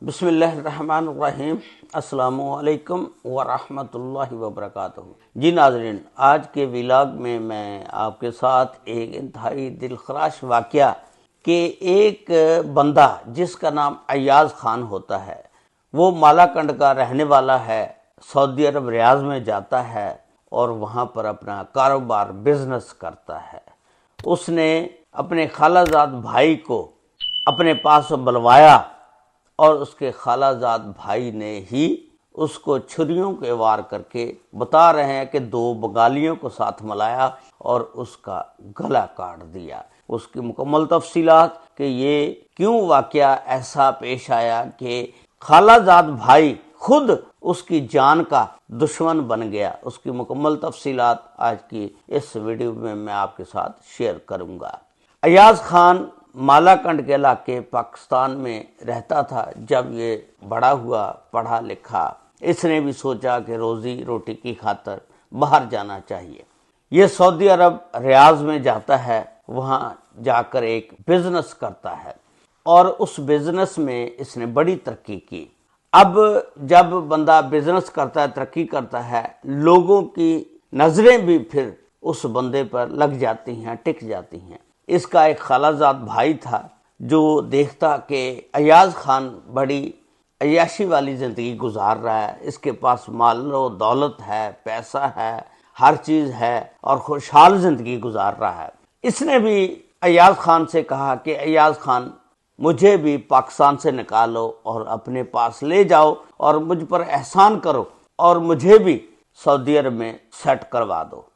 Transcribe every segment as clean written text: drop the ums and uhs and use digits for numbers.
बिस्मिल्लाहिर्रहमानिर्रहीम। अस्सलामु अलैकुम वरहमतुल्लाहि वबरकातुहू। जी नाज़रीन, आज के व्लॉग में मैं आपके साथ एक इंतहाई दिलखराश वाक़या कि एक बंदा जिसका नाम अय्याज़ खान होता है, वो मालाकंड का रहने वाला है, सऊदी अरब रियाज़ में जाता है और वहाँ पर अपना कारोबार बिजनेस करता है। उसने अपने खालाजाद भाई को अपने पास बुलवाया और उसके खालाजाद भाई ने ही उसको छुरियों के वार करके बता रहे हैं कि दो बंगालियों को साथ मिलाया और उसका गला काट दिया। उसकी मुकम्मल तफसीलात कि ये क्यों वाकया ऐसा पेश आया कि खालाजाद भाई खुद उसकी जान का दुश्मन बन गया, उसकी मुकम्मल तफसीलात आज की इस वीडियो में मैं आपके साथ शेयर करूंगा। अय्याज़ खान मालाकंड के इलाके पाकिस्तान में रहता था। जब ये बड़ा हुआ, पढ़ा लिखा, इसने भी सोचा कि रोजी रोटी की खातर बाहर जाना चाहिए। ये सऊदी अरब रियाज़ में जाता है, वहाँ जाकर एक बिजनेस करता है और उस बिजनेस में इसने बड़ी तरक्की की। अब जब बंदा बिजनेस करता है, तरक्की करता है, लोगों की नज़रें भी फिर उस बंदे पर लग जाती हैं, टिक जाती हैं। इसका एक खालाजाद भाई था जो देखता कि अय्याज़ खान बड़ी अय्याशी वाली ज़िंदगी गुजार रहा है, इसके पास माल और दौलत है, पैसा है, हर चीज़ है और खुशहाल ज़िंदगी गुजार रहा है। इसने भी अय्याज़ खान से कहा कि अय्याज़ खान, मुझे भी पाकिस्तान से निकालो और अपने पास ले जाओ और मुझ पर एहसान करो और मुझे भी सऊदी अरब में सेट करवा दो।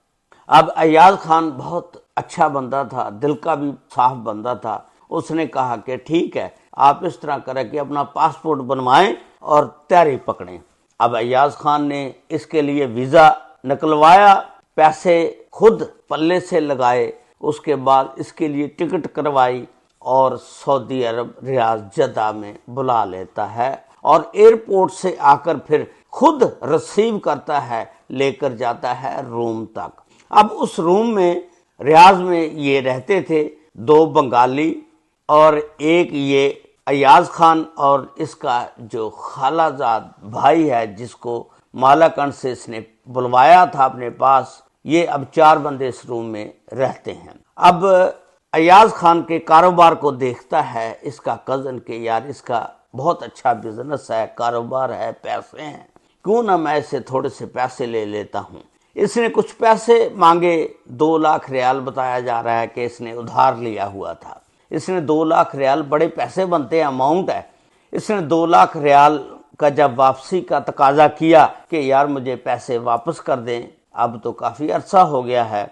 अब अय्याज़ खान बहुत अच्छा बंदा था, दिल का भी साफ बंदा था। उसने कहा कि ठीक है, आप इस तरह करें कि अपना पासपोर्ट बनवाएं और तैयारी पकड़ें। अब अय्याज़ खान ने इसके लिए वीज़ा निकलवाया, पैसे खुद पल्ले से लगाए, उसके बाद इसके लिए टिकट करवाई और सऊदी अरब रियाज़ जद्दा में बुला लेता है और एयरपोर्ट से आकर फिर खुद रिसीव करता है, लेकर जाता है रूम तक। अब उस रूम में रियाज़ में ये रहते थे दो बंगाली और एक ये अय्याज़ खान और इसका जो खालाजाद भाई है जिसको मालाकंड से इसने बुलवाया था अपने पास। ये अब चार बंदे इस रूम में रहते हैं। अब अय्याज़ खान के कारोबार को देखता है इसका कज़न के यार इसका बहुत अच्छा बिजनेस है, कारोबार है, पैसे हैं, क्यों ना मैं इससे थोड़े से पैसे ले लेता हूँ। इसने कुछ पैसे मांगे, 2 लाख रियाल बताया जा रहा है कि इसने उधार लिया हुआ था। इसने 2 लाख रियाल, बड़े पैसे बनते हैं, अमाउंट है। इसने 2 लाख रियाल का जब वापसी का तकाजा किया कि यार मुझे पैसे वापस कर दें, अब तो काफ़ी अरसा हो गया है,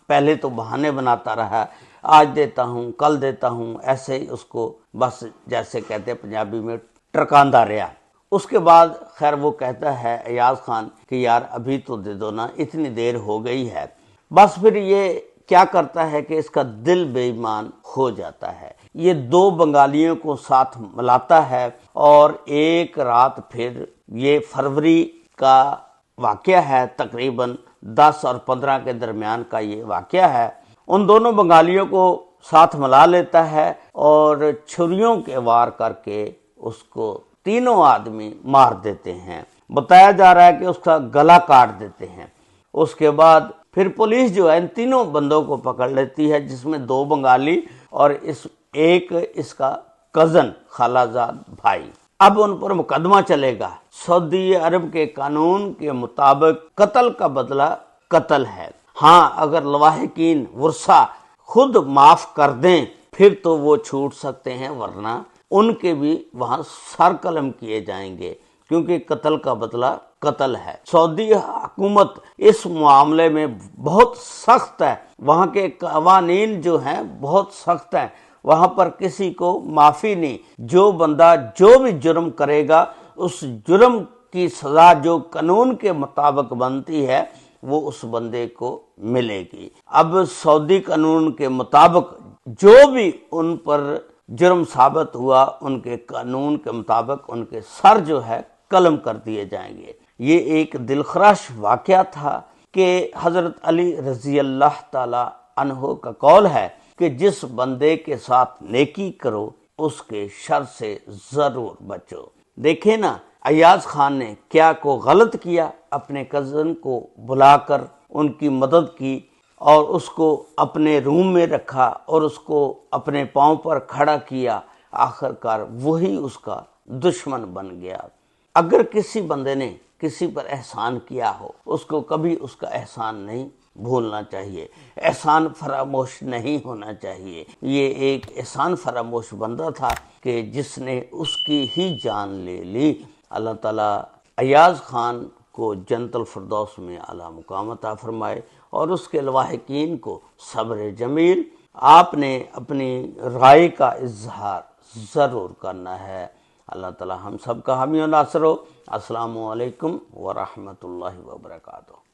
पहले तो बहाने बनाता रहा, आज देता हूँ, कल देता हूँ, ऐसे ही उसको बस जैसे कहते हैं पंजाबी में टरकांदा रहा। उसके बाद खैर वो कहता है अय्याज़ खान कि यार अभी तो दे दो ना, इतनी देर हो गई है। बस फिर ये क्या करता है कि इसका दिल बेईमान हो जाता है। ये दो बंगालियों को साथ मिलाता है और एक रात फिर, ये फरवरी का वाक़या है, तकरीबन 10 और 15 के दरमियान का ये वाक़या है। उन दोनों बंगालियों को साथ मिला लेता है और छुरियों के वार करके उसको तीनों आदमी मार देते हैं। बताया जा रहा है कि उसका गला काट देते हैं। उसके बाद फिर पुलिस जो है इन तीनों बंदों को पकड़ लेती है, जिसमें 2 बंगाली और एक इसका कज़न खालाजाद भाई। अब उन पर मुकदमा चलेगा। सऊदी अरब के कानून के मुताबिक कत्ल का बदला कत्ल है। हाँ, अगर लवाहिकीन वर्सा खुद माफ कर दें फिर तो वो छूट सकते हैं, वरना उनके भी वहां सर कलम किए जाएंगे, क्योंकि कत्ल का बदला कत्ल है। सऊदी हुकूमत इस मामले में बहुत सख्त है। वहां के कवानीन जो हैं बहुत सख्त हैं। वहां पर किसी को माफी नहीं। जो बंदा जो भी जुर्म करेगा उस जुर्म की सजा जो कानून के मुताबिक बनती है वो उस बंदे को मिलेगी। अब सऊदी कानून के मुताबिक जो भी उन पर जुर्म साबित हुआ, उनके कानून के मुताबिक उनके सर जो है कलम कर दिए जाएंगे। ये एक दिलखराश वाक़या था कि हज़रत अली रज़ी अल्लाह ताला अन्हो का कौल है कि जिस बंदे के साथ नेकी करो उसके शर से ज़रूर बचो। دیکھیں نا ایاز خان نے کیا کو غلط کیا، اپنے کزن کو بلا کر ان کی مدد کی اور اس کو اپنے روم میں رکھا اور اس کو اپنے پاؤں پر کھڑا کیا، آخر کار وہی اس کا دشمن بن گیا۔ اگر کسی بندے نے کسی پر احسان کیا ہو، اس کو کبھی اس کا احسان نہیں بھولنا چاہیے، احسان فراموش نہیں ہونا چاہیے۔ یہ ایک احسان فراموش بندہ تھا کہ جس نے اس کی ہی جان لے لی۔ اللہ تعالیٰ ایاز خان کو جنت الفردوس میں اعلیٰ مقام عطا فرمائے اور اس کے لواحقین کو صبر جمیل۔ آپ نے اپنی رائے کا اظہار ضرور کرنا ہے۔ اللہ تعالیٰ ہم سب کا حامی و ناصر ہو۔ السلام علیکم ورحمۃ اللہ وبرکاتہ۔